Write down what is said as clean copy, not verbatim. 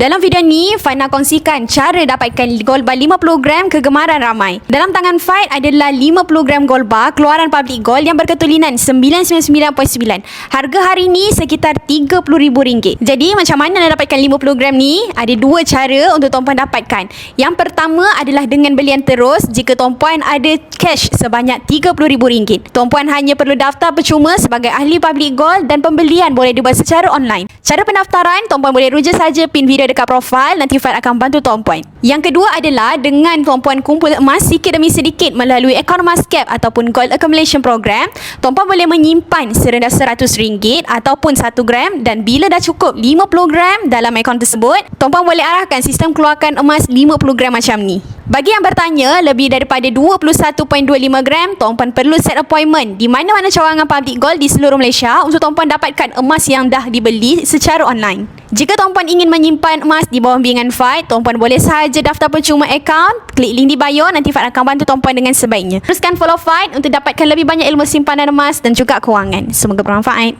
Dalam video ni, Fight nak kongsikan cara dapatkan gold bar 50 gram kegemaran ramai. Dalam tangan Fight adalah 50 gram gold bar keluaran public gold yang berketulinan 999.9. Harga hari ni sekitar RM30,000. Jadi macam mana nak dapatkan 50 gram ni? Ada dua cara untuk tuan-puan dapatkan. Yang pertama adalah dengan belian terus jika tuan-puan ada cash sebanyak RM30,000. Tuan-puan hanya perlu daftar percuma sebagai ahli public gold dan pembelian boleh dibuat secara online. Cara pendaftaran, tuan-puan boleh rujuk saja pin video dekat profil, nanti Fight akan bantu tuan-puan. Yang kedua adalah dengan tuan-puan kumpul emas sikit demi sedikit melalui akaun Emascap ataupun Gold Accumulation Program, tuan-puan boleh menyimpan serendah RM100 ataupun 1 gram dan bila dah cukup 50 gram dalam akaun tersebut, tuan-puan boleh arahkan sistem keluarkan emas 50 gram macam ni. Bagi yang bertanya, lebih daripada 21.25 gram, tuan-puan perlu set appointment di mana-mana cawangan public gold di seluruh Malaysia untuk tuan-puan dapatkan emas yang dah dibeli secara online. Jika tuan-puan ingin menyimpan emas di bawah bimbingan Fight, tuan-puan boleh sahaja daftar percuma akaun, klik link di bio, nanti Fight akan bantu tuan-puan dengan sebaiknya. Teruskan follow Fight untuk dapatkan lebih banyak ilmu simpanan emas dan juga kewangan. Semoga bermanfaat.